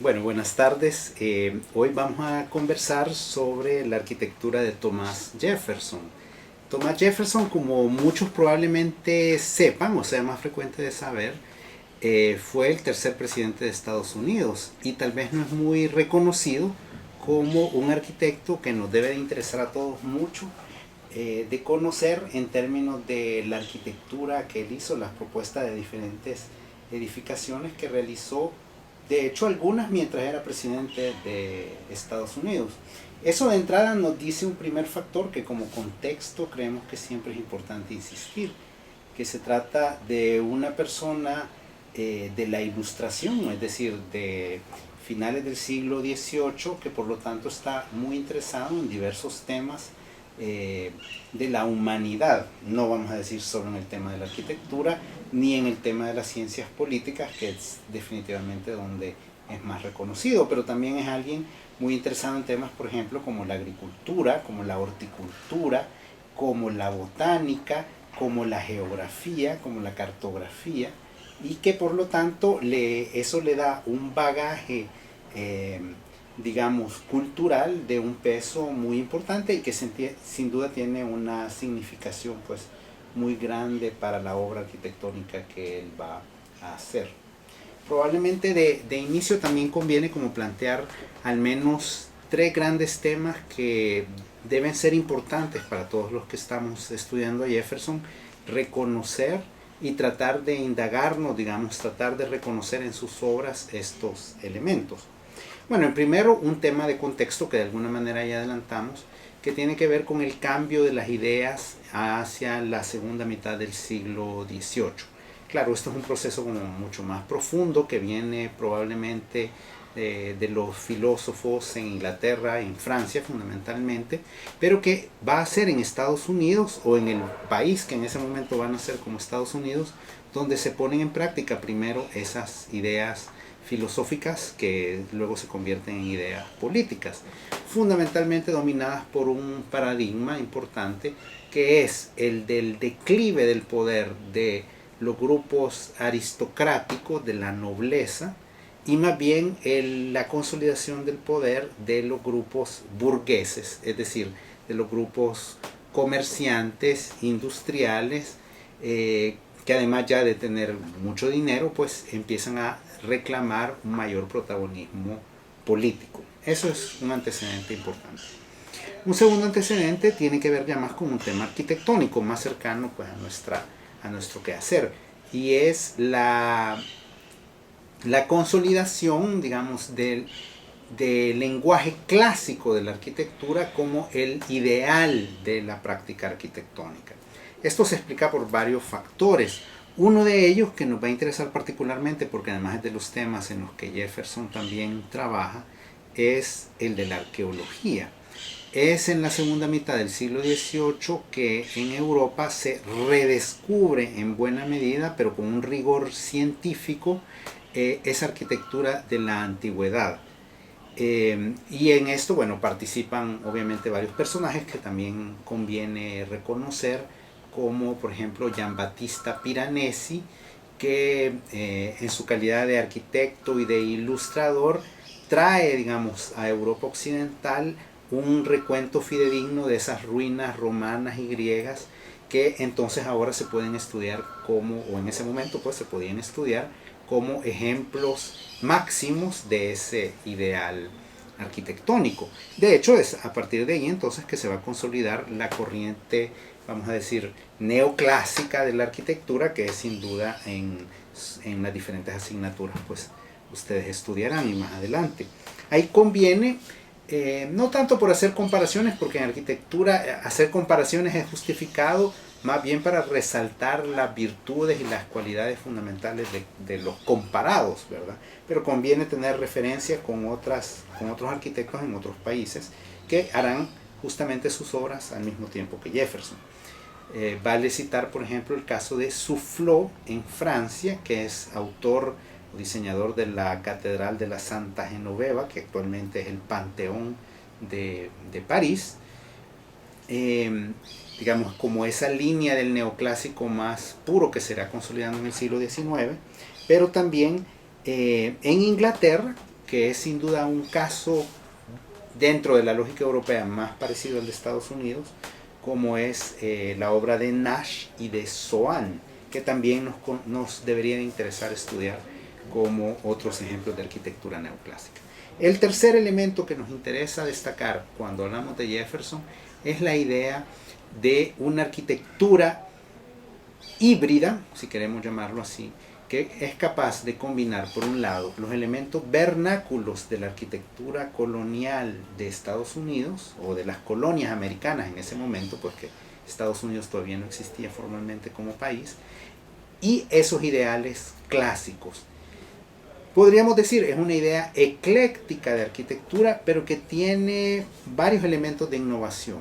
Bueno, buenas tardes. Hoy vamos a conversar sobre la arquitectura de Thomas Jefferson. Thomas Jefferson, como muchos probablemente sepan, o sea, más frecuente de saber, fue el tercer presidente de Estados Unidos y tal vez no es muy reconocido como un arquitecto que nos debe de interesar a todos mucho de conocer en términos de la arquitectura que él hizo, las propuestas de diferentes edificaciones que realizó, de hecho algunas mientras era presidente de Estados Unidos. Eso de entrada nos dice un primer factor que como contexto creemos que siempre es importante insistir, que se trata de una persona de la ilustración, es decir, de finales del siglo XVIII, que por lo tanto está muy interesado en diversos temas de la humanidad, no vamos a decir solo en el tema de la arquitectura, ni en el tema de las ciencias políticas, que es definitivamente donde es más reconocido, pero también es alguien muy interesado en temas, por ejemplo, como la agricultura, como la horticultura, como la botánica, como la geografía, como la cartografía, y que por lo tanto eso le da un bagaje eh, digamos, cultural de un peso muy importante y que sin duda tiene una significación pues muy grande para la obra arquitectónica que él va a hacer. Probablemente de inicio también conviene como plantear al menos tres grandes temas que deben ser importantes para todos los que estamos estudiando a Jefferson, reconocer y tratar de indagarnos, digamos, tratar de reconocer en sus obras estos elementos. Bueno, en primero un tema de contexto que de alguna manera ya adelantamos, que tiene que ver con el cambio de las ideas hacia la segunda mitad del siglo XVIII. Claro, esto es un proceso como mucho más profundo que viene probablemente de los filósofos en Inglaterra, en Francia fundamentalmente, pero que va a ser en Estados Unidos o en el país que en ese momento van a ser como Estados Unidos, donde se ponen en práctica primero esas ideas filosóficas que luego se convierten en ideas políticas, fundamentalmente dominadas por un paradigma importante que es el del declive del poder de los grupos aristocráticos, de la nobleza, y más bien la consolidación del poder de los grupos burgueses, es decir, de los grupos comerciantes, industriales, que además ya de tener mucho dinero, pues empiezan a reclamar un mayor protagonismo político. Eso es un antecedente importante. Un segundo antecedente tiene que ver ya más con un tema arquitectónico, más cercano pues, a nuestro quehacer, y es la consolidación, digamos, del lenguaje clásico de la arquitectura como el ideal de la práctica arquitectónica. Esto se explica por varios factores. Uno de ellos que nos va a interesar particularmente, porque además es de los temas en los que Jefferson también trabaja, es el de la arqueología. Es en la segunda mitad del siglo XVIII que en Europa se redescubre en buena medida, pero con un rigor científico, esa arquitectura de la antigüedad. Y en esto, bueno, participan obviamente varios personajes que también conviene reconocer, como por ejemplo Giambattista Piranesi, que en su calidad de arquitecto y de ilustrador trae, digamos, a Europa Occidental un recuento fidedigno de esas ruinas romanas y griegas que entonces ahora se pueden estudiar como, o en ese momento pues se podían estudiar como ejemplos máximos de ese ideal arquitectónico. De hecho, es a partir de ahí entonces que se va a consolidar la corriente, vamos a decir, neoclásica de la arquitectura, que es sin duda en las diferentes asignaturas, pues ustedes estudiarán y más adelante. Ahí conviene, no tanto por hacer comparaciones, porque en arquitectura hacer comparaciones es justificado, más bien para resaltar las virtudes y las cualidades fundamentales de los comparados, ¿verdad? Pero conviene tener referencia con otros arquitectos en otros países que harán justamente sus obras al mismo tiempo que Jefferson. Vale citar, por ejemplo, el caso de Soufflot en Francia, que es autor o diseñador de la Catedral de la Santa Genoveva, que actualmente es el Panteón de París. Digamos, como esa línea del neoclásico más puro que será consolidando en el siglo XIX, pero también en Inglaterra, que es sin duda un caso dentro de la lógica europea más parecido al de Estados Unidos, como es la obra de Nash y de Soane, que también nos debería interesar estudiar como otros ejemplos de arquitectura neoclásica. El tercer elemento que nos interesa destacar cuando hablamos de Jefferson es la idea de una arquitectura híbrida, si queremos llamarlo así, que es capaz de combinar, por un lado, los elementos vernáculos de la arquitectura colonial de Estados Unidos, o de las colonias americanas en ese momento, porque Estados Unidos todavía no existía formalmente como país, y esos ideales clásicos. Podríamos decir, es una idea ecléctica de arquitectura, pero que tiene varios elementos de innovación.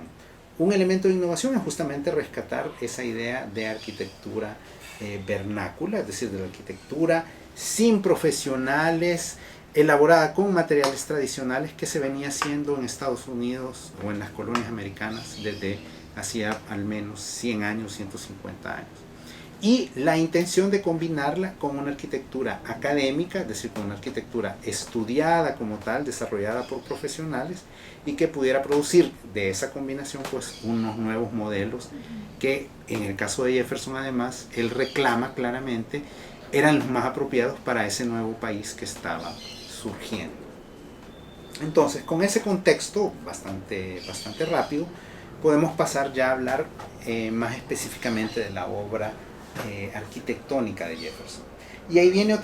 Un elemento de innovación es justamente rescatar esa idea de arquitectura vernácula, es decir, de la arquitectura sin profesionales, elaborada con materiales tradicionales, que se venía haciendo en Estados Unidos o en las colonias americanas desde hacía al menos 100 años, 150 años. Y la intención de combinarla con una arquitectura académica, es decir, con una arquitectura estudiada como tal, desarrollada por profesionales, y que pudiera producir de esa combinación pues unos nuevos modelos que en el caso de Jefferson, además, él reclama claramente eran los más apropiados para ese nuevo país que estaba surgiendo. Entonces, con ese contexto bastante rápido, podemos pasar ya a hablar más específicamente de la obra arquitectónica de Jefferson. Y ahí viene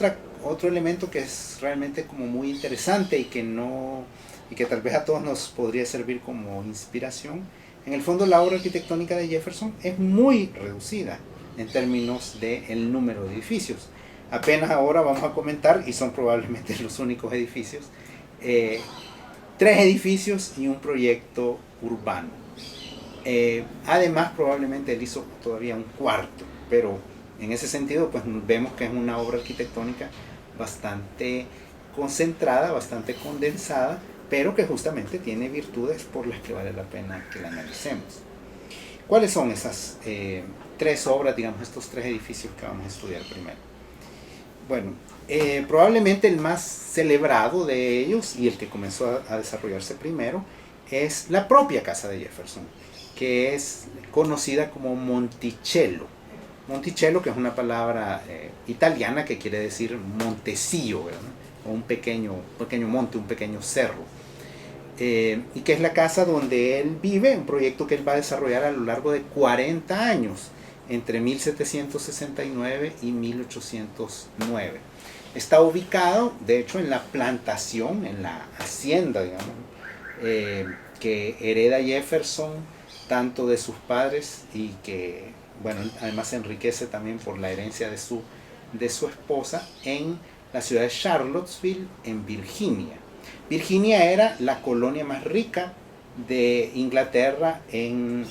otro elemento que es realmente como muy interesante y que tal vez a todos nos podría servir como inspiración. En el fondo, la obra arquitectónica de Jefferson es muy reducida en términos del número de edificios. Apenas ahora vamos a comentar, y son probablemente los únicos edificios, 3 edificios y un proyecto urbano. Además, probablemente él hizo todavía un cuarto, pero en ese sentido pues vemos que es una obra arquitectónica bastante concentrada, bastante condensada, pero que justamente tiene virtudes por las que vale la pena que la analicemos. ¿Cuáles son esas 3 obras, digamos, estos 3 edificios que vamos a estudiar primero? Bueno, probablemente el más celebrado de ellos y el que comenzó a desarrollarse primero es la propia casa de Jefferson, que es conocida como Monticello. Monticello, que es una palabra italiana que quiere decir montecillo, ¿verdad? O un pequeño monte, un pequeño cerro. Y que es la casa donde él vive, un proyecto que él va a desarrollar a lo largo de 40 años, entre 1769 y 1809. Está ubicado, de hecho, en la plantación, en la hacienda, digamos, que hereda Jefferson tanto de sus padres y que, bueno, además se enriquece también por la herencia de su esposa en la ciudad de Charlottesville, en Virginia. Virginia era la colonia más rica de Inglaterra en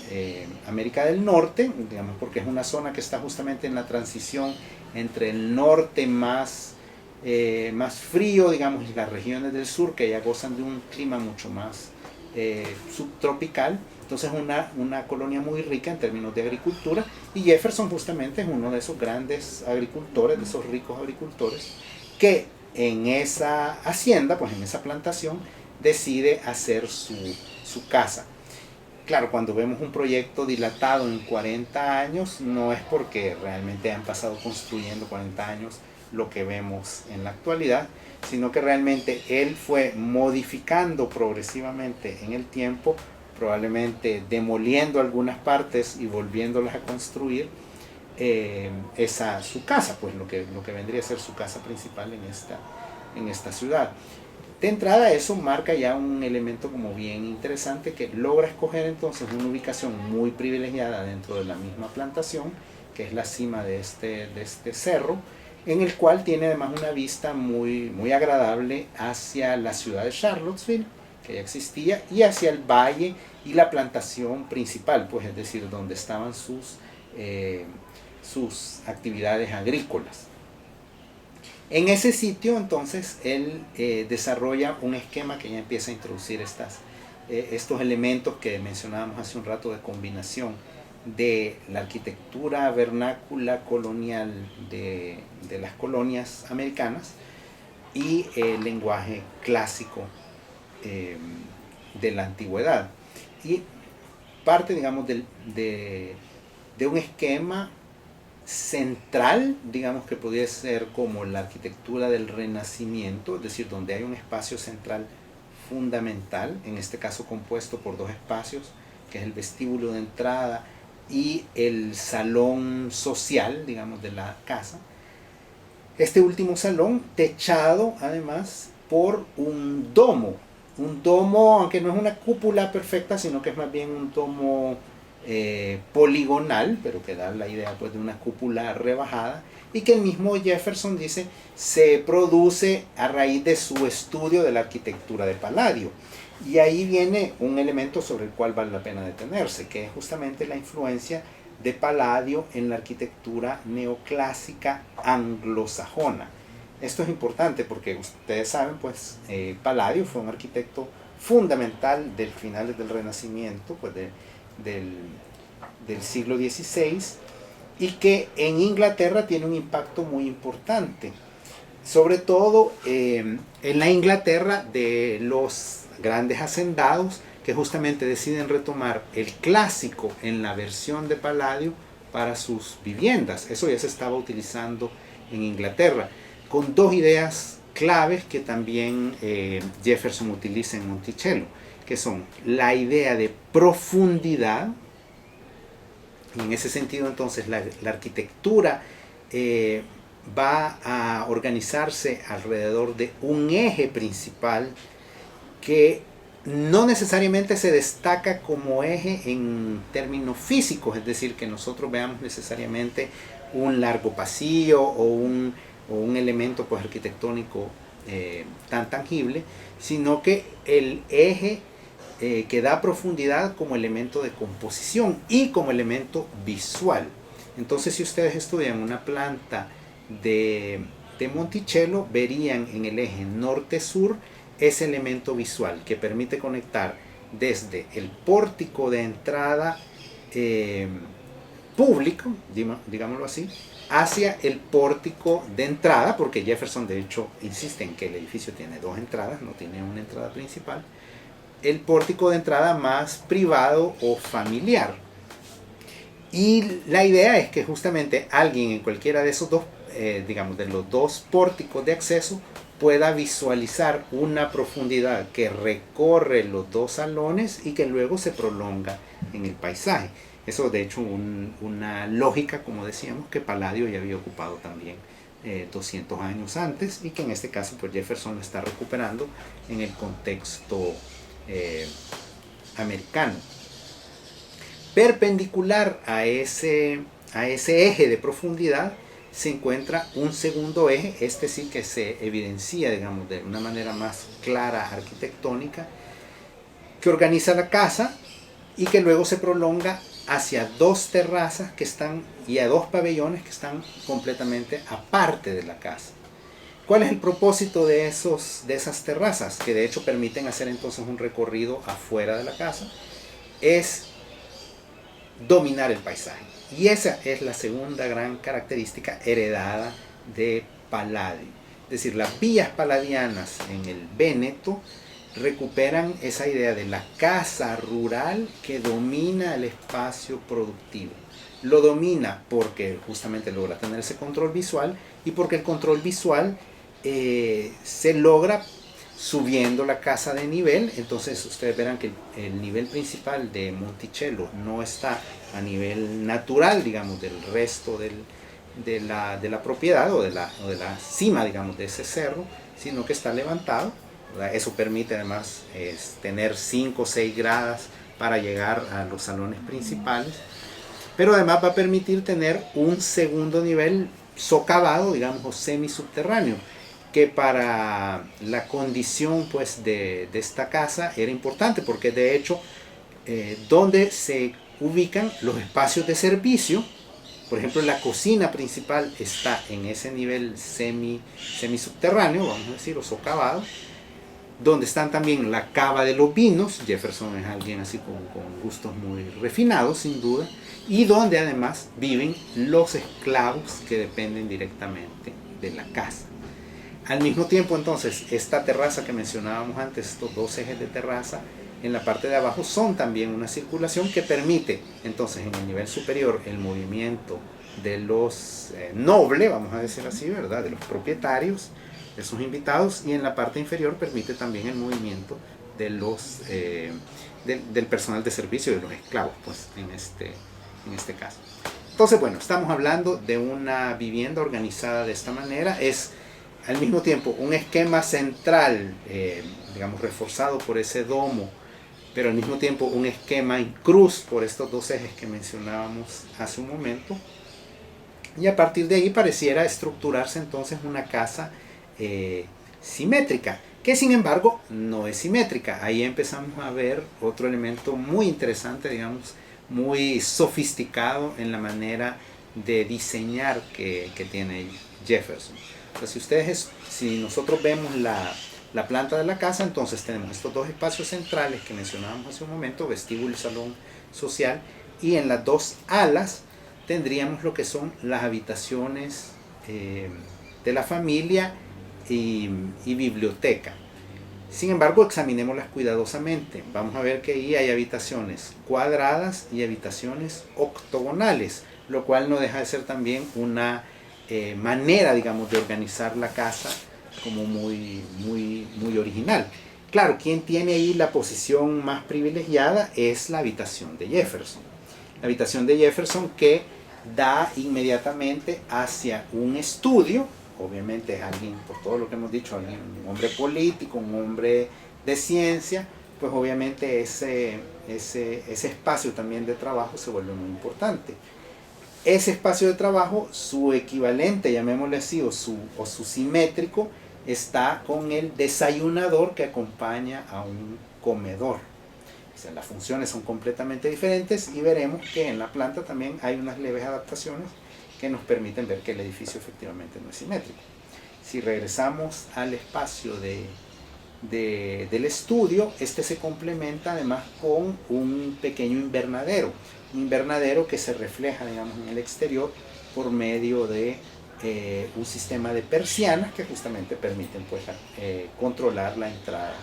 América del Norte, digamos, porque es una zona que está justamente en la transición entre el norte más frío, digamos, y las regiones del sur, que ya gozan de un clima mucho más subtropical. Entonces una colonia muy rica en términos de agricultura, y Jefferson justamente es uno de esos grandes agricultores, de esos ricos agricultores, que en esa hacienda, pues en esa plantación, decide hacer su casa. Claro, cuando vemos un proyecto dilatado en 40 años, no es porque realmente han pasado construyendo 40 años lo que vemos en la actualidad, sino que realmente él fue modificando progresivamente en el tiempo, probablemente demoliendo algunas partes y volviéndolas a construir, su casa, pues lo que vendría a ser su casa principal en esta ciudad. De entrada, eso marca ya un elemento como bien interesante, que logra escoger entonces una ubicación muy privilegiada dentro de la misma plantación, que es la cima de este cerro, en el cual tiene además una vista muy agradable hacia la ciudad de Charlottesville, que ya existía, y hacia el valle y la plantación principal, pues es decir, donde estaban sus actividades agrícolas. En ese sitio entonces él desarrolla un esquema que ya empieza a introducir estos elementos que mencionábamos hace un rato, de combinación de la arquitectura vernácula colonial de las colonias americanas y el lenguaje clásico eh, de la antigüedad. Y parte, digamos, de un esquema central, digamos que podría ser como la arquitectura del Renacimiento, es decir, donde hay un espacio central fundamental, en este caso compuesto por dos espacios, que es el vestíbulo de entrada y el salón social, digamos, de la casa. Este último salón techado además por un domo, aunque no es una cúpula perfecta, sino que es más bien un domo poligonal, pero que da la idea pues de una cúpula rebajada, y que el mismo Jefferson dice se produce a raíz de su estudio de la arquitectura de Palladio. Y ahí viene un elemento sobre el cual vale la pena detenerse, que es justamente la influencia de Palladio en la arquitectura neoclásica anglosajona. Esto es importante porque ustedes saben, pues Palladio fue un arquitecto fundamental del finales del Renacimiento, pues del siglo XVI, y que en Inglaterra tiene un impacto muy importante, sobre todo en la Inglaterra de los grandes hacendados que justamente deciden retomar el clásico en la versión de Palladio para sus viviendas. Eso ya se estaba utilizando en Inglaterra, con dos ideas claves que también Jefferson utiliza en Monticello, que son la idea de profundidad. Y en ese sentido, entonces, la arquitectura va a organizarse alrededor de un eje principal que no necesariamente se destaca como eje en términos físicos, es decir, que nosotros veamos necesariamente un largo pasillo o un elemento pues, arquitectónico tan tangible, sino que el eje que da profundidad como elemento de composición y como elemento visual. Entonces, si ustedes estudian una planta de Monticello, verían en el eje norte-sur ese elemento visual que permite conectar desde el pórtico de entrada público, digámoslo así, hacia el pórtico de entrada, porque Jefferson de hecho insiste en que el edificio tiene dos entradas, no tiene una entrada principal, el pórtico de entrada más privado o familiar. Y la idea es que justamente alguien en cualquiera de esos dos, digamos, de los dos pórticos de acceso, pueda visualizar una profundidad que recorre los dos salones y que luego se prolonga en el paisaje. Eso de hecho una lógica, como decíamos, que Palladio ya había ocupado también 200 años antes, y que en este caso pues Jefferson lo está recuperando en el contexto americano. Perpendicular a ese eje de profundidad se encuentra un segundo eje, este sí que se evidencia, digamos, de una manera más clara arquitectónica, que organiza la casa y que luego se prolonga hacia dos terrazas que están y a dos pabellones que están completamente aparte de la casa. ¿Cuál es el propósito de esas terrazas? Que de hecho permiten hacer entonces un recorrido afuera de la casa. Es dominar el paisaje. Y esa es la segunda gran característica heredada de Palladio. Es decir, las villas palladianas en el Véneto recuperan esa idea de la casa rural que domina el espacio productivo. Lo domina porque justamente logra tener ese control visual, y porque el control visual se logra subiendo la casa de nivel. Entonces ustedes verán que el nivel principal de Monticello no está a nivel natural, digamos, del resto de la propiedad o de la cima, digamos, de ese cerro, sino que está levantado. Eso permite además tener 5 o 6 gradas para llegar a los salones principales, pero además va a permitir tener un segundo nivel socavado, digamos, o semisubterráneo, que para la condición pues de esta casa era importante, porque de hecho donde se ubican los espacios de servicio, por ejemplo la cocina principal está en ese nivel semisubterráneo, vamos a decir, o socavado, donde están también la cava de los vinos. Jefferson es alguien así con gustos muy refinados, sin duda, y donde además viven los esclavos que dependen directamente de la casa. Al mismo tiempo, entonces, esta terraza que mencionábamos antes, estos dos ejes de terraza, en la parte de abajo son también una circulación que permite, entonces, en el nivel superior, el movimiento de los nobles, vamos a decir así, ¿verdad? De los propietarios, de sus invitados, y en la parte inferior permite también el movimiento de los, del personal de servicio, de los esclavos, pues, en este caso. Entonces, bueno, estamos hablando de una vivienda organizada de esta manera. Es al mismo tiempo un esquema central, digamos, reforzado por ese domo, pero al mismo tiempo un esquema en cruz por estos dos ejes que mencionábamos hace un momento. Y a partir de ahí pareciera estructurarse entonces una casa simétrica, que sin embargo no es simétrica. Ahí empezamos a ver otro elemento muy interesante, digamos, muy sofisticado en la manera de diseñar que tiene Jefferson. Entonces, si nosotros vemos la planta de la casa, entonces tenemos estos dos espacios centrales que mencionábamos hace un momento, vestíbulo y salón social, y en las dos alas tendríamos lo que son las habitaciones de la familia y biblioteca. Sin embargo, examinémoslas cuidadosamente. Vamos a ver que ahí hay habitaciones cuadradas y habitaciones octogonales, lo cual no deja de ser también una manera, digamos, de organizar la casa como muy original. Claro, quien tiene ahí la posición más privilegiada es la habitación de Jefferson. La habitación de Jefferson que da inmediatamente hacia un estudio. Obviamente es alguien, por todo lo que hemos dicho, alguien, un hombre político, un hombre de ciencia, pues obviamente ese espacio también de trabajo se vuelve muy importante. Ese espacio de trabajo, su equivalente, llamémosle así, o su simétrico, está con el desayunador que acompaña a un comedor. O sea, las funciones son completamente diferentes y veremos que en la planta también hay unas leves adaptaciones que nos permiten ver que el edificio efectivamente no es simétrico. Si regresamos al espacio del estudio, este se complementa además con un pequeño invernadero. Un invernadero que se refleja, digamos, en el exterior por medio de un sistema de persianas que justamente permiten, pues, controlar la entrada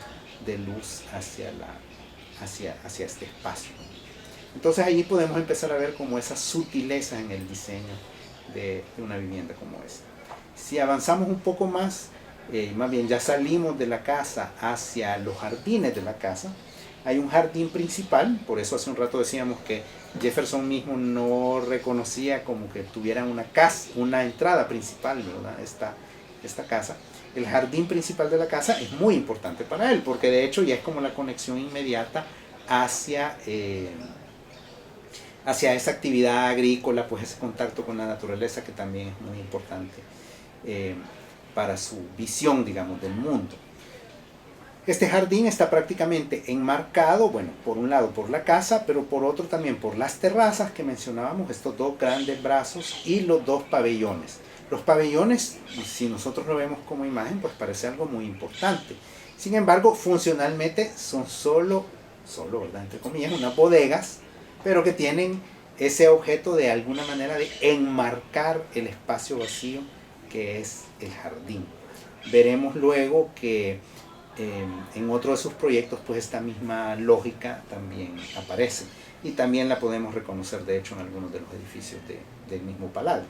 de luz hacia este espacio. Entonces allí podemos empezar a ver como esas sutilezas en el diseño de una vivienda como esta. Si avanzamos un poco más, más bien ya salimos de la casa hacia los jardines de la casa, hay un jardín principal, por eso hace un rato decíamos que Jefferson mismo no reconocía como que tuviera una entrada principal, ¿verdad? Esta casa. El jardín principal de la casa es muy importante para él, porque de hecho ya es como la conexión inmediata hacia esa actividad agrícola, pues ese contacto con la naturaleza que también es muy importante para su visión, digamos, del mundo. Este jardín está prácticamente enmarcado, bueno, por un lado por la casa, pero por otro también por las terrazas que mencionábamos, estos dos grandes brazos y los dos pabellones. Los pabellones, si nosotros lo vemos como imagen, pues parece algo muy importante. Sin embargo, funcionalmente son solo, ¿verdad?, entre comillas, unas bodegas, pero que tienen ese objeto de alguna manera de enmarcar el espacio vacío que es el jardín. Veremos luego que en otro de sus proyectos, pues esta misma lógica también aparece y también la podemos reconocer de hecho en algunos de los edificios del mismo Palladio.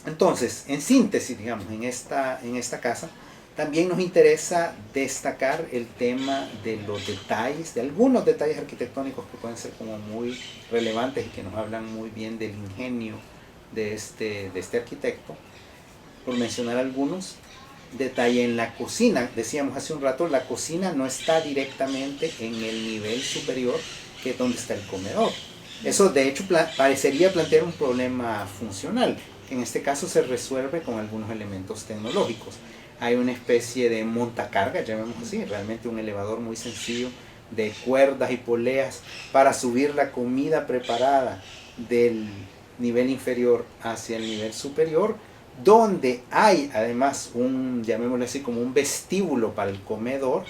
Entonces, en síntesis, digamos, en esta casa también nos interesa destacar el tema de los detalles, de algunos detalles arquitectónicos que pueden ser como muy relevantes y que nos hablan muy bien del ingenio de este arquitecto. Por mencionar algunos, detalle en la cocina. Decíamos hace un rato, la cocina no está directamente en el nivel superior, que es donde está el comedor. Eso de hecho parecería plantear un problema funcional, que en este caso se resuelve con algunos elementos tecnológicos. Hay una especie de montacarga, llamémoslo así, realmente un elevador muy sencillo de cuerdas y poleas para subir la comida preparada del nivel inferior hacia el nivel superior, donde hay además llamémoslo así, como un vestíbulo para el comedor,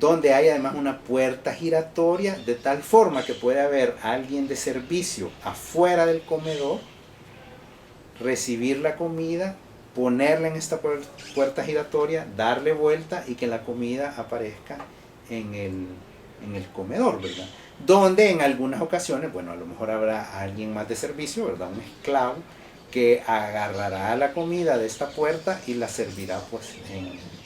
donde hay además una puerta giratoria, de tal forma que puede haber alguien de servicio afuera del comedor, recibir la comida, ponerla en esta puerta giratoria, darle vuelta y que la comida aparezca en el comedor, ¿verdad? Donde en algunas ocasiones, bueno, a lo mejor habrá alguien más de servicio, ¿verdad? Un esclavo que agarrará la comida de esta puerta y la servirá pues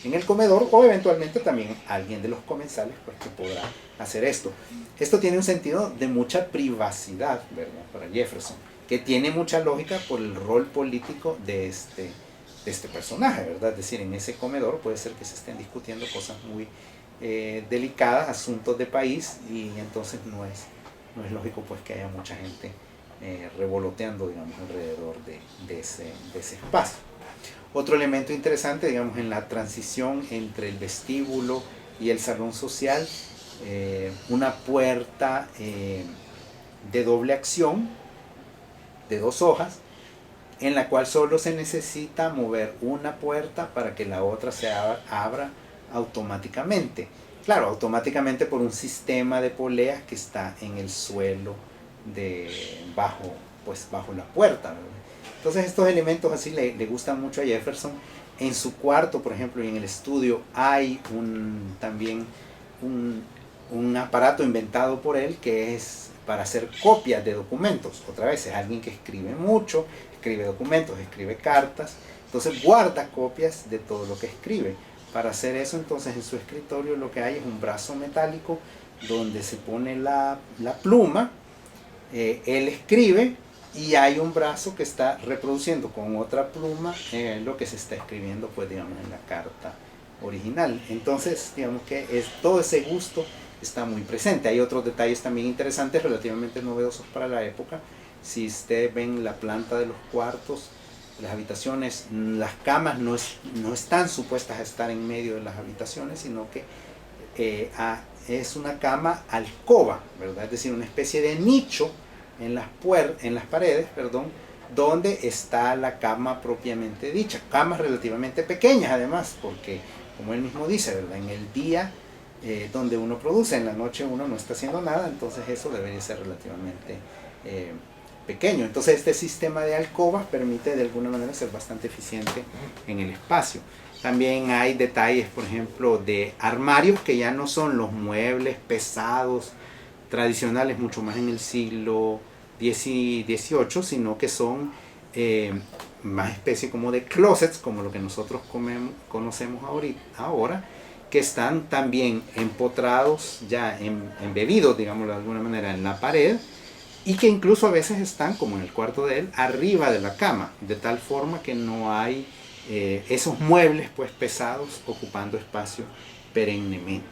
en el comedor, o eventualmente también alguien de los comensales pues que podrá hacer esto. Esto tiene un sentido de mucha privacidad, ¿verdad? Para Jefferson, que tiene mucha lógica por el rol político de este personaje, ¿verdad? Es decir, en ese comedor puede ser que se estén discutiendo cosas muy delicadas, asuntos de país, y entonces no es lógico pues que haya mucha gente revoloteando, digamos, alrededor de ese espacio. Otro elemento interesante, digamos, en la transición entre el vestíbulo y el salón social, una puerta de doble acción, de 2 hojas, en la cual solo se necesita mover una puerta para que la otra se abra automáticamente. Claro, automáticamente por un sistema de poleas que está en el suelo bajo la puerta, ¿verdad? Entonces estos elementos así le gustan mucho a Jefferson. En su cuarto, por ejemplo, y en el estudio hay también un aparato inventado por él que es para hacer copias de documentos. Otra vez, es alguien que escribe mucho, escribe documentos, escribe cartas, entonces guarda copias de todo lo que escribe. Para hacer eso, entonces, en su escritorio lo que hay es un brazo metálico donde se pone la pluma, él escribe y hay un brazo que está reproduciendo con otra pluma lo que se está escribiendo, pues, digamos, en la carta original. Entonces, digamos que todo ese gusto está muy presente. Hay otros detalles también interesantes, relativamente novedosos para la época. Si ustedes ven la planta de los cuartos, las habitaciones, las camas no están supuestas a estar en medio de las habitaciones, sino que es una cama alcoba, ¿verdad? Es decir, una especie de nicho en las paredes, perdón, donde está la cama propiamente dicha. Camas relativamente pequeñas, además, porque, como él mismo dice, ¿verdad? En el día donde uno produce, en la noche uno no está haciendo nada, entonces eso debería ser relativamente pequeño. Entonces este sistema de alcobas permite de alguna manera ser bastante eficiente en el espacio. También hay detalles, por ejemplo, de armarios que ya no son los muebles pesados tradicionales, mucho más en el siglo XVIII, sino que son más especie como de closets, como lo que nosotros conocemos ahora, que están también empotrados, ya embebidos, digamos de alguna manera, en la pared, y que incluso a veces están, como en el cuarto de él, arriba de la cama, de tal forma que no hay esos muebles pues pesados ocupando espacio perennemente.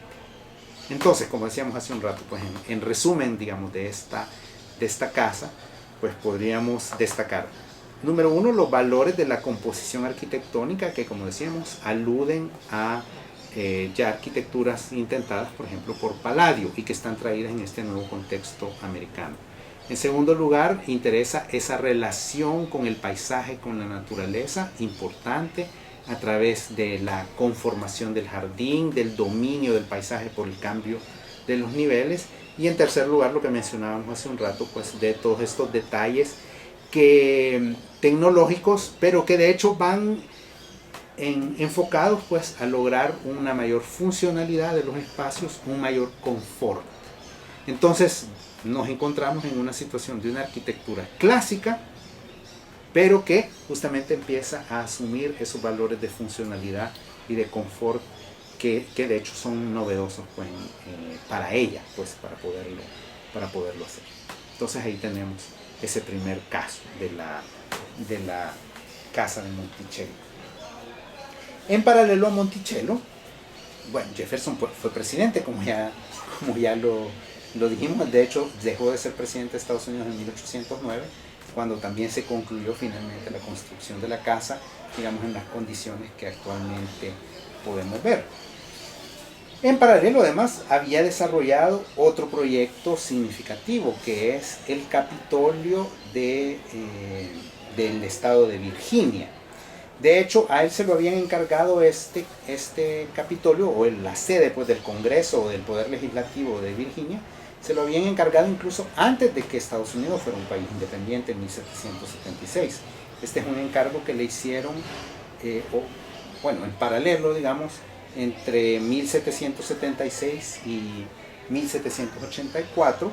Entonces, como decíamos hace un rato, pues en resumen, digamos, de esta casa, pues podríamos destacar, número 1, los valores de la composición arquitectónica que, como decíamos, aluden a ya arquitecturas intentadas, por ejemplo, por Palladio y que están traídas en este nuevo contexto americano. En segundo lugar, interesa esa relación con el paisaje, con la naturaleza, importante a través de la conformación del jardín, del dominio del paisaje por el cambio de los niveles. Y en tercer lugar, lo que mencionábamos hace un rato, pues de todos estos detalles tecnológicos, pero que de hecho van enfocados pues a lograr una mayor funcionalidad de los espacios, un mayor confort. Entonces nos encontramos en una situación de una arquitectura clásica, pero que justamente empieza a asumir esos valores de funcionalidad y de confort que de hecho son novedosos pues, para ella, pues para poderlo hacer. Entonces ahí tenemos ese primer caso de la casa de Monticello. En paralelo a Monticello, bueno, Jefferson fue presidente, como ya lo dijimos. De hecho, dejó de ser presidente de Estados Unidos en 1809, cuando también se concluyó finalmente la construcción de la casa, digamos, en las condiciones que actualmente podemos ver. En paralelo, además, había desarrollado otro proyecto significativo, que es el Capitolio del estado de Virginia. De hecho, a él se lo habían encargado este Capitolio, o la sede pues, del Congreso o del Poder Legislativo de Virginia, se lo habían encargado incluso antes de que Estados Unidos fuera un país independiente en 1776. Este es un encargo que le hicieron, bueno, en paralelo, digamos, entre 1776 y 1784.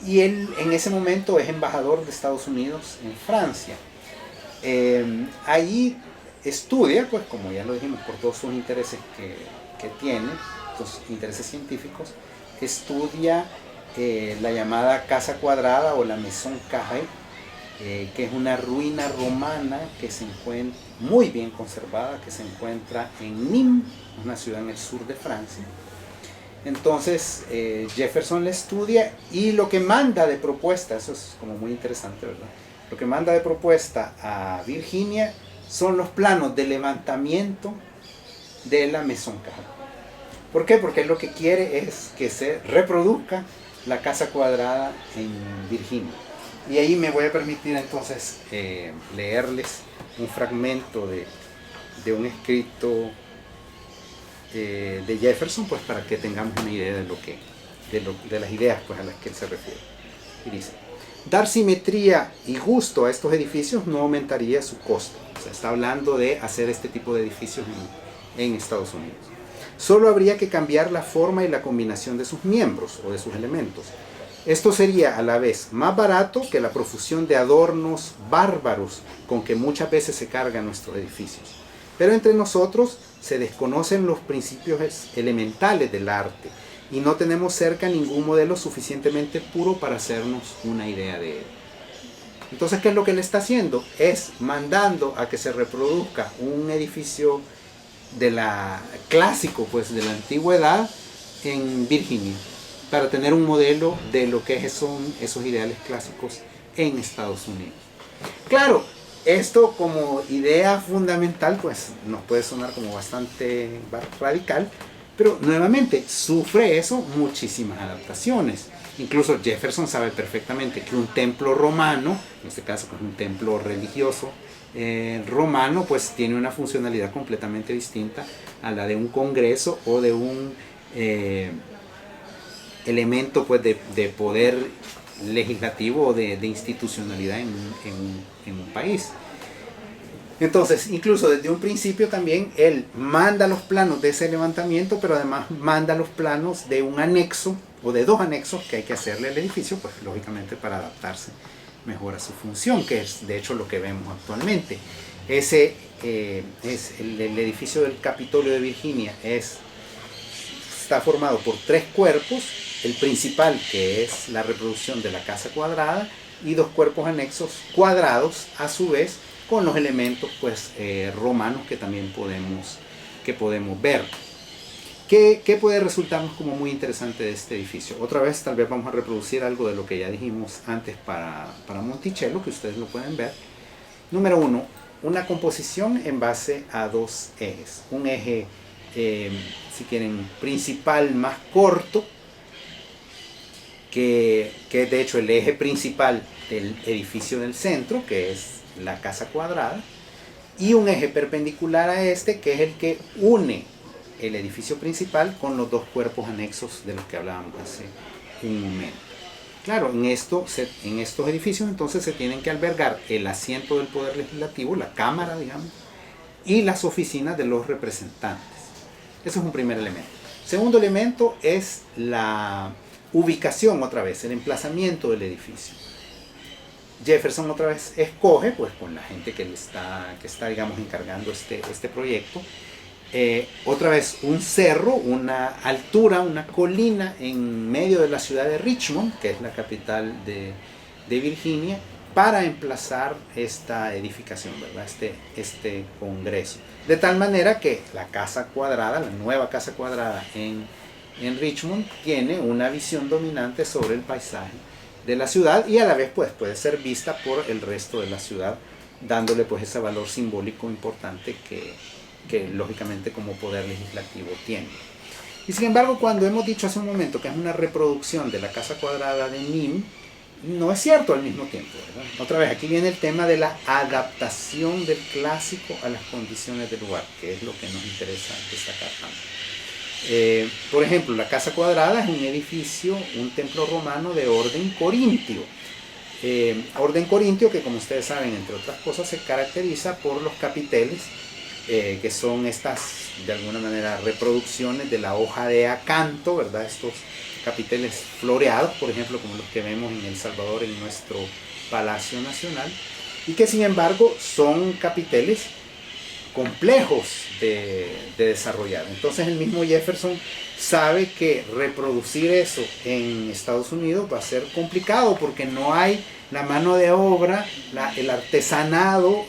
Y él en ese momento es embajador de Estados Unidos en Francia. Ahí estudia, pues como ya lo dijimos, por todos sus intereses que tiene, sus intereses científicos, estudia la llamada Casa Cuadrada o la Maison Carrée, que es una ruina romana que se encuentra muy bien conservada, que se encuentra en Nîmes, una ciudad en el sur de Francia. Entonces Jefferson la estudia y lo que manda de propuesta, eso es como muy interesante, ¿verdad? Lo que manda de propuesta a Virginia son los planos de levantamiento de la Maison Carrée. ¿Por qué? Porque él lo que quiere es que se reproduzca la Casa Cuadrada en Virginia. Y ahí me voy a permitir entonces leerles un fragmento de un escrito de Jefferson, pues para que tengamos una idea de las ideas pues, a las que él se refiere. Y dice: dar simetría y gusto a estos edificios no aumentaría su costo. O sea, está hablando de hacer este tipo de edificios en Estados Unidos. Solo habría que cambiar la forma y la combinación de sus miembros o de sus elementos. Esto sería a la vez más barato que la profusión de adornos bárbaros con que muchas veces se cargan nuestros edificios. Pero entre nosotros se desconocen los principios elementales del arte y no tenemos cerca ningún modelo suficientemente puro para hacernos una idea de él. Entonces, ¿qué es lo que él está haciendo? Es mandando a que se reproduzca un edificio clásico, pues de la antigüedad en Virginia, para tener un modelo de lo que son esos ideales clásicos en Estados Unidos. Claro, esto como idea fundamental pues nos puede sonar como bastante radical, pero nuevamente sufre eso muchísimas adaptaciones. Incluso Jefferson sabe perfectamente que un templo romano, en este caso pues un templo religioso romano, pues tiene una funcionalidad completamente distinta a la de un congreso o de un elemento pues de poder legislativo o de institucionalidad en un país. Entonces, incluso desde un principio también él manda los planos de ese levantamiento, pero además manda los planos de un anexo o de dos anexos que hay que hacerle al edificio, pues lógicamente para adaptarse mejor a su función, que es de hecho lo que vemos actualmente. Ese es el edificio del Capitolio de Virginia, está formado por tres cuerpos: el principal, que es la reproducción de la Casa Cuadrada, y dos cuerpos anexos cuadrados a su vez, con los elementos pues romanos que también podemos ver. ¿Qué puede resultarnos como muy interesante de este edificio? Otra vez tal vez vamos a reproducir algo de lo que ya dijimos antes para Monticello, que ustedes lo pueden ver. Número uno, una composición en base a dos ejes. Un eje, si quieren, principal más corto, que es de hecho el eje principal del edificio del centro, que es la Casa Cuadrada, y un eje perpendicular a este, que es el que une el edificio principal con los dos cuerpos anexos de los que hablábamos hace un momento. Claro, en estos edificios entonces se tienen que albergar el asiento del Poder Legislativo, la Cámara, digamos, y las oficinas de los representantes. Eso es un primer elemento. Segundo elemento es la ubicación, otra vez, el emplazamiento del edificio. Jefferson otra vez escoge, pues con la gente que está digamos, encargando este proyecto, otra vez un cerro, una altura, una colina en medio de la ciudad de Richmond, que es la capital de Virginia, para emplazar esta edificación, ¿verdad? Este congreso. De tal manera que la Casa Cuadrada, la nueva Casa Cuadrada en Richmond, tiene una visión dominante sobre el paisaje de la ciudad y a la vez pues, puede ser vista por el resto de la ciudad, dándole pues ese valor simbólico importante que lógicamente como poder legislativo tiene. Y sin embargo, cuando hemos dicho hace un momento que es una reproducción de la Casa Cuadrada de Nîmes, no es cierto al mismo tiempo, ¿verdad? Otra vez, aquí viene el tema de la adaptación del clásico a las condiciones del lugar, que es lo que nos interesa destacar tanto. Por ejemplo, la Casa Cuadrada es un edificio, un templo romano de orden corintio. Orden corintio, que como ustedes saben, entre otras cosas, se caracteriza por los capiteles, que son estas, de alguna manera, reproducciones de la hoja de acanto, ¿verdad? Estos capiteles floreados, por ejemplo, como los que vemos en El Salvador, en nuestro Palacio Nacional, y que sin embargo son capiteles complejos de desarrollar. Entonces el mismo Jefferson sabe que reproducir eso en Estados Unidos va a ser complicado porque no hay la mano de obra, el artesanado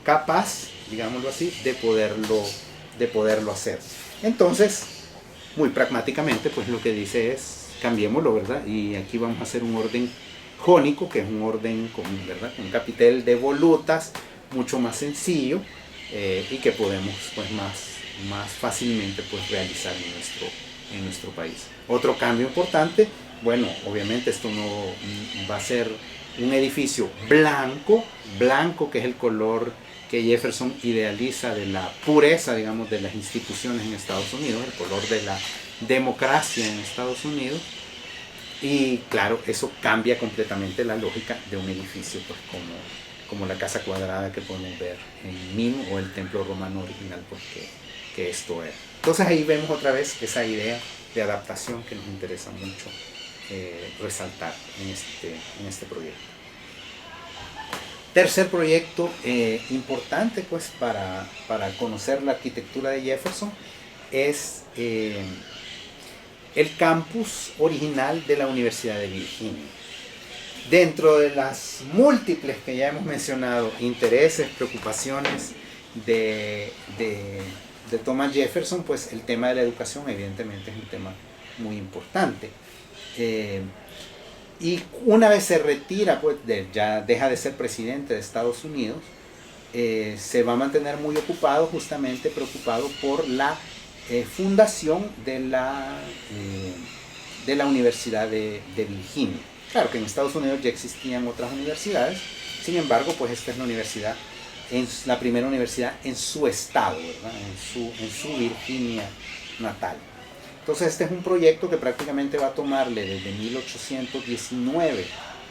capaz, digámoslo así, de poderlo hacer. Entonces, muy pragmáticamente, pues lo que dice es, cambiémoslo, ¿verdad? Y aquí vamos a hacer un orden jónico, que es un orden con, ¿verdad?, un capitel de volutas, mucho más sencillo, y que podemos pues más fácilmente pues realizar en nuestro país. Otro cambio importante, bueno, obviamente esto no va a ser un edificio blanco, que es el color que Jefferson idealiza de la pureza, digamos, de las instituciones en Estados Unidos, el color de la democracia en Estados Unidos. Y claro, eso cambia completamente la lógica de un edificio, pues como la casa cuadrada que podemos ver en Nim o el templo romano original, pues que esto era. Entonces ahí vemos otra vez esa idea de adaptación que nos interesa mucho resaltar en este proyecto. Tercer proyecto importante pues para conocer la arquitectura de Jefferson es el campus original de la Universidad de Virginia. Dentro de las múltiples que ya hemos mencionado, intereses, preocupaciones de Thomas Jefferson, pues el tema de la educación evidentemente es un tema muy importante. Y una vez se retira, pues ya deja de ser presidente de Estados Unidos, se va a mantener muy ocupado, justamente preocupado por la fundación de la Universidad de Virginia. Claro que en Estados Unidos ya existían otras universidades, sin embargo, pues esta es la primera universidad en su estado, ¿verdad? En su Virginia natal. Entonces este es un proyecto que prácticamente va a tomarle desde 1819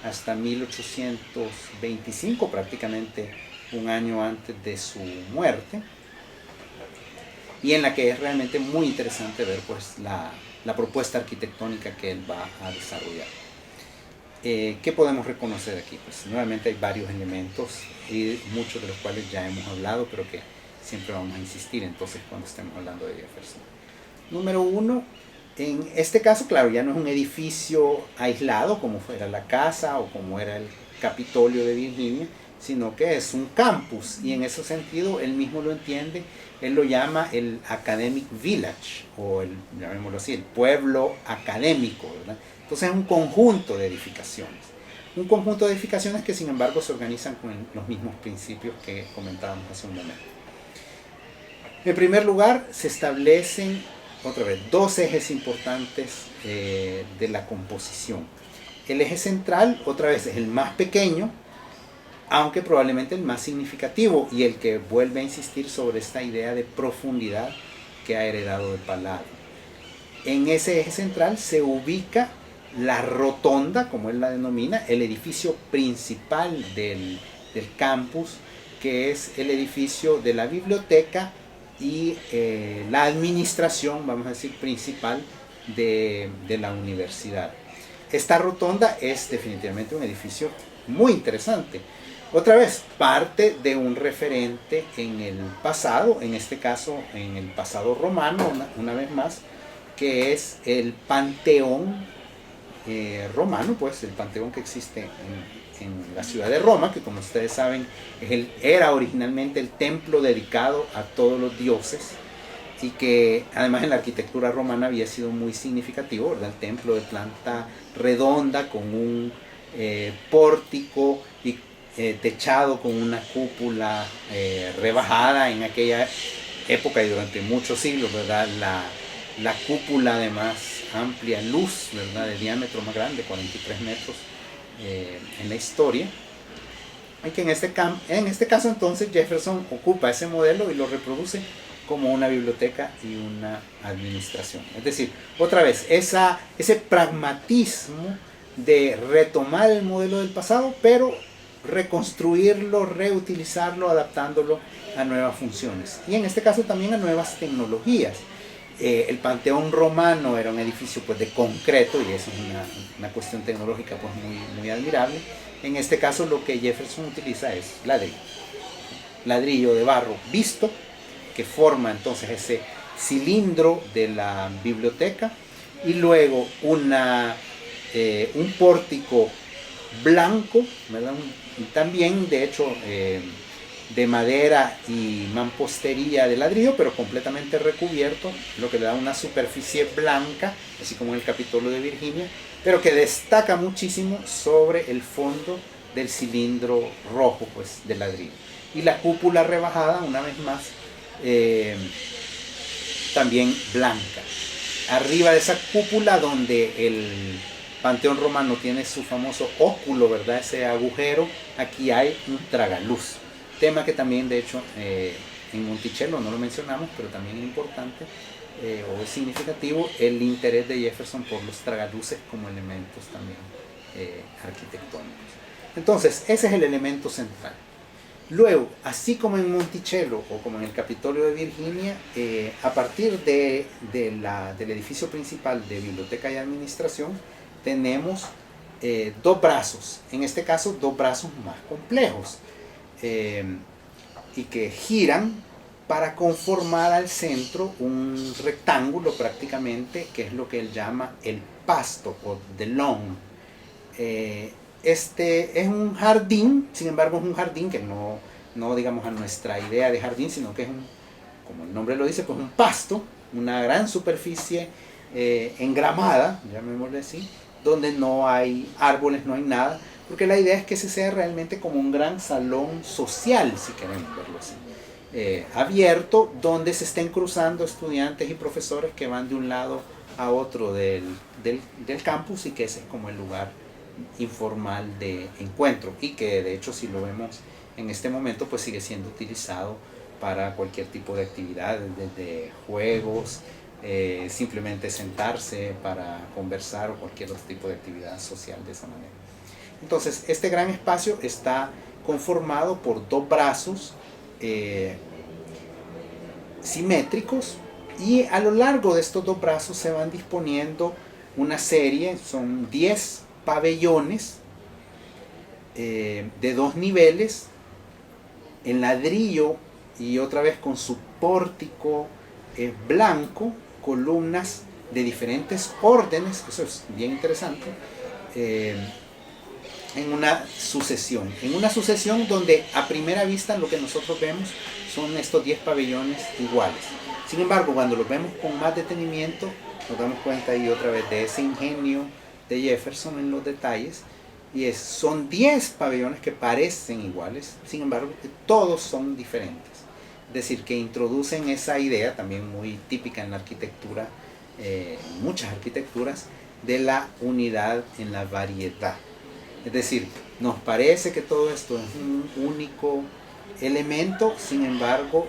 hasta 1825, prácticamente un año antes de su muerte, y en la que es realmente muy interesante ver pues la propuesta arquitectónica que él va a desarrollar. ¿Qué podemos reconocer aquí? Pues nuevamente hay varios elementos, y muchos de los cuales ya hemos hablado, pero que siempre vamos a insistir entonces cuando estemos hablando de Jefferson. Número uno, en este caso, claro, ya no es un edificio aislado como fuera la casa o como era el Capitolio de Virginia, sino que es un campus, y en ese sentido él mismo lo entiende. Él lo llama el Academic Village, o llamémoslo así, el pueblo académico, ¿verdad? Entonces es un conjunto de edificaciones. Un conjunto de edificaciones que sin embargo se organizan con los mismos principios que comentábamos hace un momento. En primer lugar, se establecen, otra vez, dos ejes importantes de la composición. El eje central, otra vez, es el más pequeño, aunque probablemente el más significativo, y el que vuelve a insistir sobre esta idea de profundidad que ha heredado de Palladio. En ese eje central se ubica la rotonda, como él la denomina, el edificio principal del campus, que es el edificio de la biblioteca y la administración, vamos a decir, principal de la universidad. Esta rotonda es definitivamente un edificio muy interesante. Otra vez, parte de un referente en el pasado, en este caso en el pasado romano, una vez más, que es el Panteón romano, pues el Panteón que existe en la ciudad de Roma, que como ustedes saben era originalmente el templo dedicado a todos los dioses, y que además en la arquitectura romana había sido muy significativo, ¿verdad? El templo de planta redonda con un pórtico y techado con una cúpula rebajada en aquella época y durante muchos siglos, ¿verdad? La cúpula además amplia luz, ¿verdad? De diámetro más grande, 43 metros en la historia. Y que en este caso entonces Jefferson ocupa ese modelo y lo reproduce como una biblioteca y una administración. Es decir, otra vez, ese pragmatismo de retomar el modelo del pasado, pero reconstruirlo, reutilizarlo, adaptándolo a nuevas funciones. Y en este caso también a nuevas tecnologías. El Panteón Romano era un edificio pues, de concreto, y eso es una cuestión tecnológica pues, muy admirable. En este caso lo que Jefferson utiliza es ladrillo de barro visto, que forma entonces ese cilindro de la biblioteca, y luego un pórtico blanco, ¿verdad? También de hecho de madera y mampostería de ladrillo, pero completamente recubierto, lo que le da una superficie blanca, así como en el Capitolio de Virginia, pero que destaca muchísimo sobre el fondo del cilindro rojo pues, de ladrillo. Y la cúpula rebajada, una vez más, también blanca. Arriba de esa cúpula, donde el Panteón Romano tiene su famoso óculo, ¿verdad? Ese agujero, aquí hay un tragaluz. Tema que también, de hecho, en Monticello no lo mencionamos, pero también es importante o es significativo el interés de Jefferson por los tragaluces como elementos también arquitectónicos. Entonces, ese es el elemento central. Luego, así como en Monticello o como en el Capitolio de Virginia, a partir del edificio principal de biblioteca y administración, tenemos dos brazos, en este caso dos brazos más complejos, y que giran para conformar al centro un rectángulo prácticamente, que es lo que él llama el pasto o the lawn. Este es un jardín, sin embargo es un jardín que no digamos a nuestra idea de jardín, sino que es como el nombre lo dice, pues un pasto, una gran superficie engramada, llamémosle así, donde no hay árboles, no hay nada, porque la idea es que ese sea realmente como un gran salón social, si queremos verlo así, abierto, donde se estén cruzando estudiantes y profesores que van de un lado a otro del campus, y que ese es como el lugar informal de encuentro, y que de hecho, si lo vemos en este momento, pues sigue siendo utilizado para cualquier tipo de actividad, desde juegos, simplemente sentarse para conversar, o cualquier otro tipo de actividad social de esa manera. Entonces, este gran espacio está conformado por dos brazos simétricos, y a lo largo de estos dos brazos se van disponiendo una serie, son 10 pabellones de 2 niveles, en ladrillo, y otra vez con su pórtico blanco, columnas de diferentes órdenes, eso es bien interesante, en una sucesión donde a primera vista lo que nosotros vemos son estos 10 pabellones iguales. Sin embargo, cuando los vemos con más detenimiento, nos damos cuenta ahí otra vez de ese ingenio de Jefferson en los detalles, y son 10 pabellones que parecen iguales, sin embargo que todos son diferentes. Es decir, que introducen esa idea también muy típica en la arquitectura, muchas arquitecturas, de la unidad en la variedad. Es decir, nos parece que todo esto es un único elemento, sin embargo,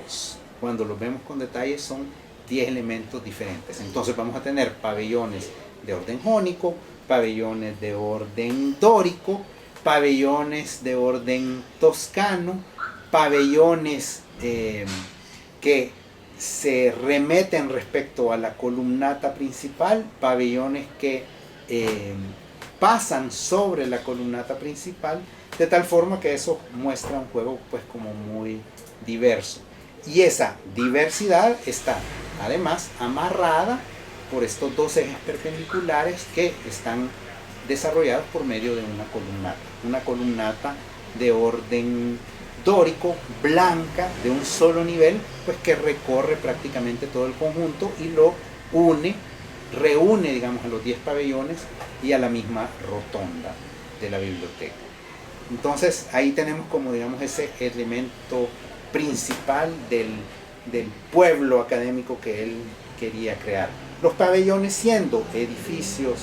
cuando lo vemos con detalle son 10 elementos diferentes. Entonces vamos a tener pabellones de orden jónico, pabellones de orden dórico, pabellones de orden toscano, pabellones que se remeten respecto a la columnata principal, pabellones que pasan sobre la columnata principal, de tal forma que eso muestra un juego pues como muy diverso. Y esa diversidad está además amarrada por estos dos ejes perpendiculares que están desarrollados por medio de una columnata de orden dórico, blanca, de un solo nivel, pues que recorre prácticamente todo el conjunto y lo reúne, digamos, a los 10 pabellones y a la misma rotonda de la biblioteca. Entonces ahí tenemos como, digamos, ese elemento principal del pueblo académico que él quería crear. Los pabellones siendo edificios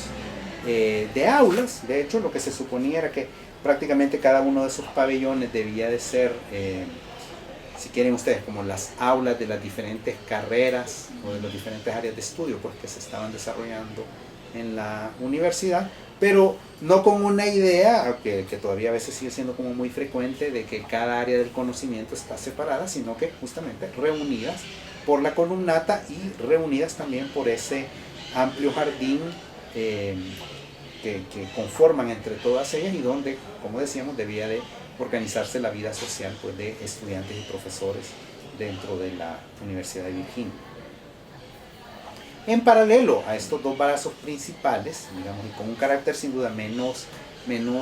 de aulas, de hecho lo que se suponía era que prácticamente cada uno de esos pabellones debía de ser, si quieren ustedes, como las aulas de las diferentes carreras o de las diferentes áreas de estudio pues, que se estaban desarrollando en la universidad, pero no con una idea, que todavía a veces sigue siendo como muy frecuente, de que cada área del conocimiento está separada, sino que justamente reunidas por la columnata y reunidas también por ese amplio jardín que conforman entre todas ellas, y donde, como decíamos, debía de organizarse la vida social, pues, de estudiantes y profesores dentro de la Universidad de Virginia. En paralelo a estos dos brazos principales, digamos, y con un carácter sin duda menos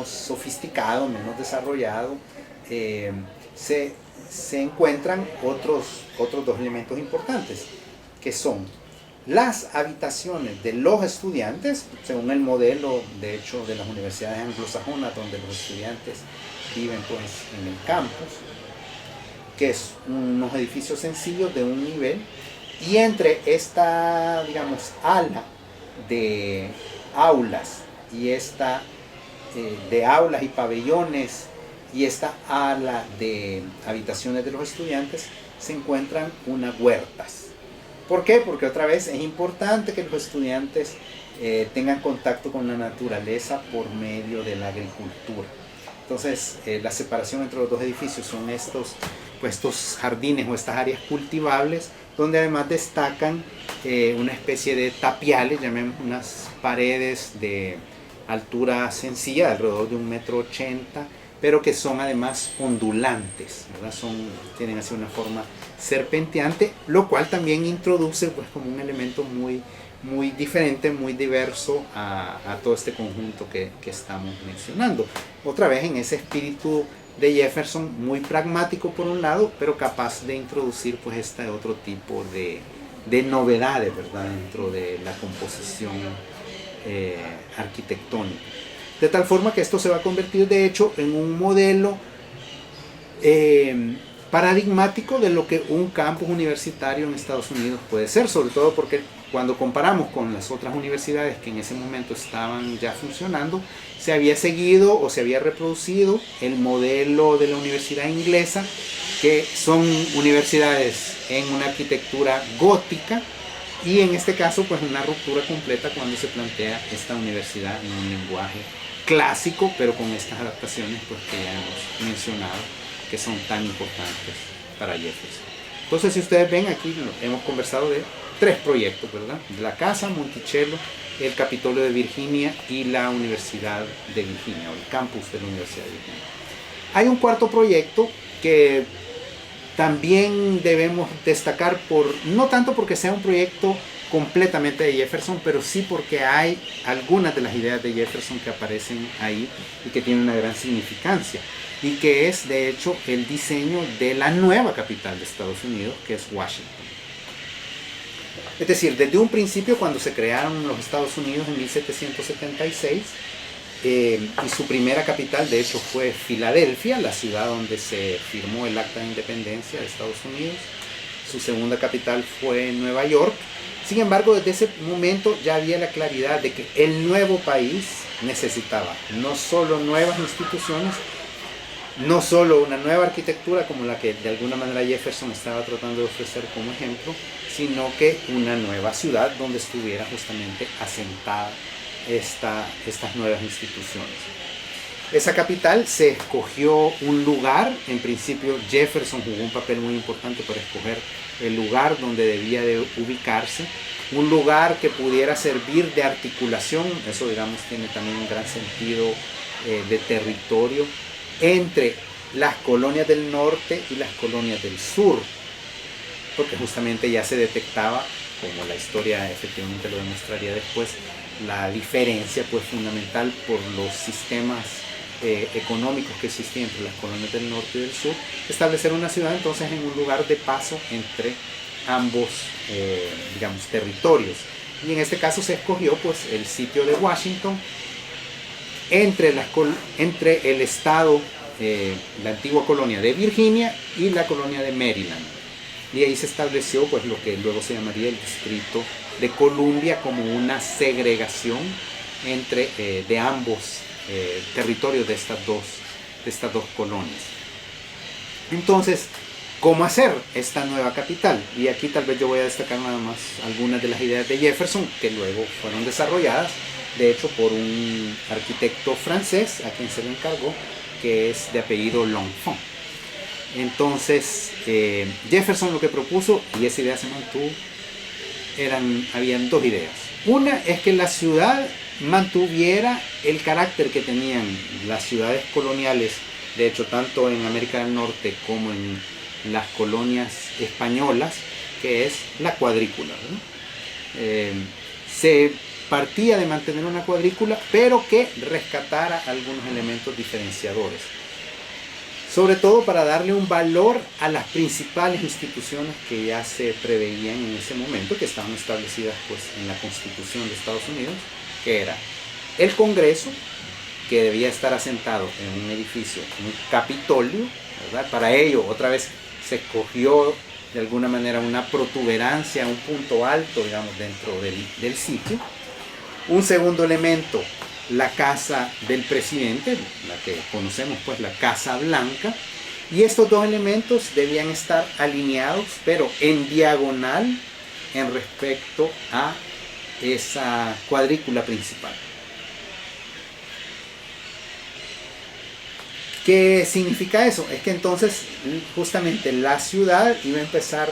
sofisticado, menos desarrollado, se encuentran otros dos elementos importantes, que son las habitaciones de los estudiantes, según el modelo, de hecho, de las universidades anglosajonas, donde los estudiantes viven, pues, en el campus, que es unos edificios sencillos de un nivel, y entre esta, digamos, ala de aulas y esta de aulas y pabellones y esta ala de habitaciones de los estudiantes se encuentran unas huertas. ¿Por qué? Porque otra vez es importante que los estudiantes tengan contacto con la naturaleza por medio de la agricultura. Entonces, la separación entre los dos edificios son estos jardines o estas áreas cultivables, donde además destacan una especie de tapiales, llamemos unas paredes de altura sencilla, alrededor de 1,80 m, pero que son además ondulantes, ¿verdad? Tienen así una forma serpenteante, lo cual también introduce, pues, como un elemento muy diferente, muy diverso a todo este conjunto que estamos mencionando. Otra vez en ese espíritu de Jefferson, muy pragmático por un lado, pero capaz de introducir, pues, este otro tipo de novedades, ¿verdad?, dentro de la composición arquitectónica. De tal forma que esto se va a convertir, de hecho, en un modelo paradigmático de lo que un campus universitario en Estados Unidos puede ser, sobre todo porque cuando comparamos con las otras universidades que en ese momento estaban ya funcionando, se había seguido o se había reproducido el modelo de la universidad inglesa, que son universidades en una arquitectura gótica, y en este caso, pues, una ruptura completa cuando se plantea esta universidad en un lenguaje clásico, pero con estas adaptaciones, pues, que ya hemos mencionado, que son tan importantes para Jefferson. Entonces, si ustedes ven, aquí hemos conversado de 3 proyectos, ¿verdad? De la Casa, Monticello, el Capitolio de Virginia y la Universidad de Virginia, o el campus de la Universidad de Virginia. Hay un cuarto proyecto que también debemos destacar, no tanto porque sea un proyecto completamente de Jefferson, pero sí porque hay algunas de las ideas de Jefferson que aparecen ahí y que tienen una gran significancia, y que es, de hecho, el diseño de la nueva capital de Estados Unidos, que es Washington. Es decir, desde un principio, cuando se crearon los Estados Unidos en 1776, y su primera capital, de hecho, fue Filadelfia, la ciudad donde se firmó el Acta de Independencia de Estados Unidos. Su segunda capital fue Nueva York. Sin embargo, desde ese momento ya había la claridad de que el nuevo país necesitaba no solo nuevas instituciones, no solo una nueva arquitectura como la que de alguna manera Jefferson estaba tratando de ofrecer como ejemplo, sino que una nueva ciudad donde estuviera justamente asentada estas nuevas instituciones. Esa capital se escogió un lugar. En principio Jefferson jugó un papel muy importante para escoger el lugar donde debía de ubicarse, un lugar que pudiera servir de articulación, eso, digamos, tiene también un gran sentido de territorio, entre las colonias del norte y las colonias del sur, porque justamente ya se detectaba, como la historia efectivamente lo demostraría después, la diferencia, pues, fundamental por los sistemas económicos que existían entre las colonias del norte y del sur, establecer una ciudad entonces en un lugar de paso entre ambos digamos, territorios, y en este caso se escogió, pues, el sitio de Washington entre el estado, la antigua colonia de Virginia y la colonia de Maryland, y ahí se estableció, pues, lo que luego se llamaría el distrito de Columbia, como una segregación de ambos territorios de estas dos colonias. Entonces, ¿cómo hacer esta nueva capital? Y aquí tal vez yo voy a destacar nada más algunas de las ideas de Jefferson que luego fueron desarrolladas de hecho por un arquitecto francés a quien se le encargó, que es de apellido L'Enfant. Entonces Jefferson lo que propuso, y esa idea se mantuvo, habían dos ideas. Una es que la ciudad mantuviera el carácter que tenían las ciudades coloniales, de hecho tanto en América del Norte como en las colonias españolas, que es la cuadrícula, ¿no? Se partía de mantener una cuadrícula, pero que rescatara algunos elementos diferenciadores, sobre todo para darle un valor a las principales instituciones que ya se preveían en ese momento, que estaban establecidas pues en la Constitución de Estados Unidos, que era el Congreso, que debía estar asentado en un edificio, un Capitolio, ¿verdad? Para ello, otra vez, se escogió de alguna manera una protuberancia, un punto alto, digamos, dentro del sitio. Un segundo elemento, la casa del presidente, la que conocemos pues la Casa Blanca, y estos dos elementos debían estar alineados, pero en diagonal en respecto a esa cuadrícula principal. ¿Qué significa eso? Es que entonces justamente la ciudad iba a empezar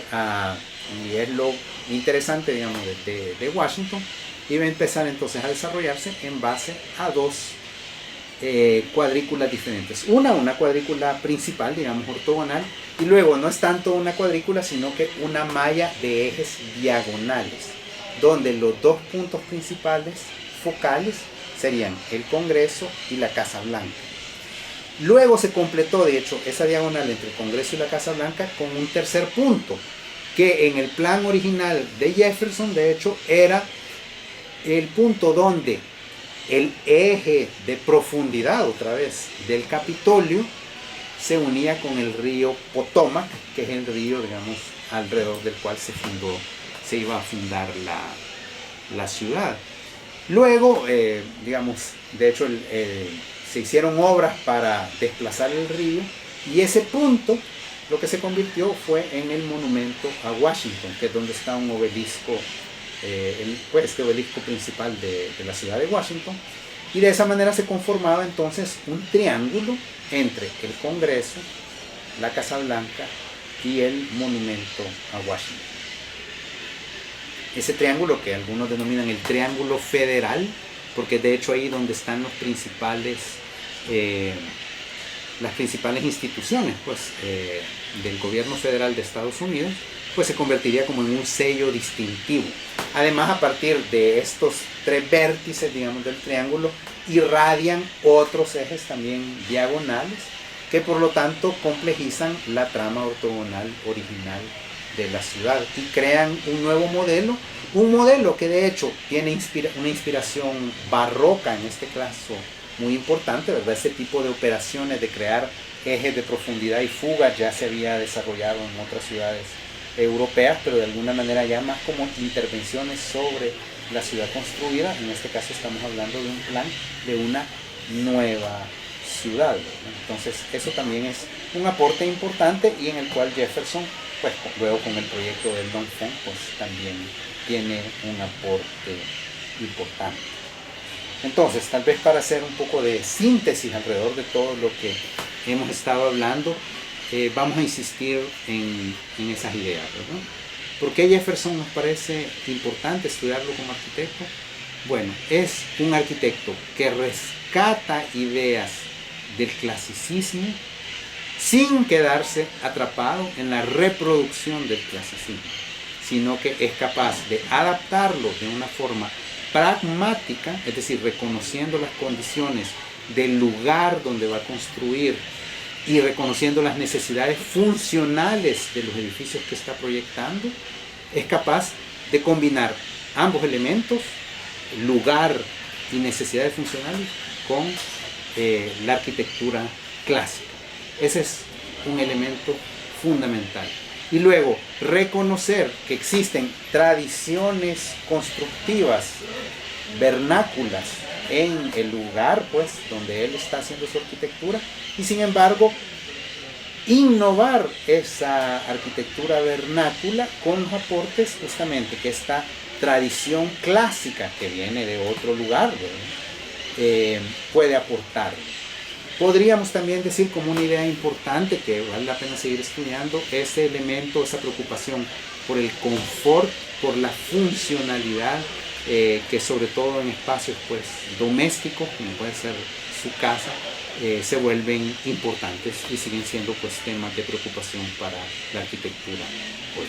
y es lo interesante, digamos, de Washington, iba a empezar entonces a desarrollarse en base a dos cuadrículas diferentes. Una cuadrícula principal, digamos, ortogonal, y luego no es tanto una cuadrícula, sino que una malla de ejes diagonales, donde los dos puntos principales focales serían el Congreso y la Casa Blanca. Luego se completó, de hecho, esa diagonal entre el Congreso y la Casa Blanca con un tercer punto, que en el plan original de Jefferson, de hecho, era el punto donde el eje de profundidad, otra vez, del Capitolio, se unía con el río Potomac, que es el río, digamos, alrededor del cual se iba a fundar la ciudad. Luego, digamos, de hecho, se hicieron obras para desplazar el río, y ese punto lo que se convirtió fue en el monumento a Washington, que es donde está un obelisco, este obelisco principal de la ciudad de Washington, y de esa manera se conformaba entonces un triángulo entre el Congreso, la Casa Blanca y el monumento a Washington. Ese triángulo que algunos denominan el Triángulo Federal, porque de hecho ahí donde están las principales instituciones pues, del gobierno federal de Estados Unidos, pues se convertiría como en un sello distintivo. Además, a partir de estos tres vértices, digamos, del triángulo, irradian otros ejes también diagonales, que por lo tanto complejizan la trama ortogonal original de la ciudad y crean un nuevo modelo, un modelo que de hecho tiene una inspiración barroca en este caso muy importante, ¿verdad? Ese tipo de operaciones de crear ejes de profundidad y fuga ya se había desarrollado en otras ciudades europeas, pero de alguna manera ya más como intervenciones sobre la ciudad construida. En este caso estamos hablando de un plan de una nueva ciudad, ¿verdad? Entonces eso también es un aporte importante, y en el cual Jefferson, pues luego con el proyecto del L'Enfant, pues también tiene un aporte importante. Entonces, tal vez para hacer un poco de síntesis alrededor de todo lo que hemos estado hablando, vamos a insistir en esas ideas, ¿verdad? ¿Por qué Jefferson nos parece importante estudiarlo como arquitecto? Bueno, es un arquitecto que rescata ideas del clasicismo sin quedarse atrapado en la reproducción del clasicismo, sino que es capaz de adaptarlo de una forma pragmática, es decir, reconociendo las condiciones del lugar donde va a construir y reconociendo las necesidades funcionales de los edificios que está proyectando. Es capaz de combinar ambos elementos, lugar y necesidades funcionales, con la arquitectura clásica. Ese es un elemento fundamental. Y luego, reconocer que existen tradiciones constructivas vernáculas en el lugar pues, donde él está haciendo su arquitectura, y sin embargo innovar esa arquitectura vernácula con los aportes justamente que esta tradición clásica que viene de otro lugar puede aportar. Podríamos también decir como una idea importante que vale la pena seguir estudiando ese elemento, esa preocupación por el confort, por la funcionalidad, que sobre todo en espacios pues domésticos, como puede ser su casa, se vuelven importantes y siguen siendo pues temas de preocupación para la arquitectura hoy.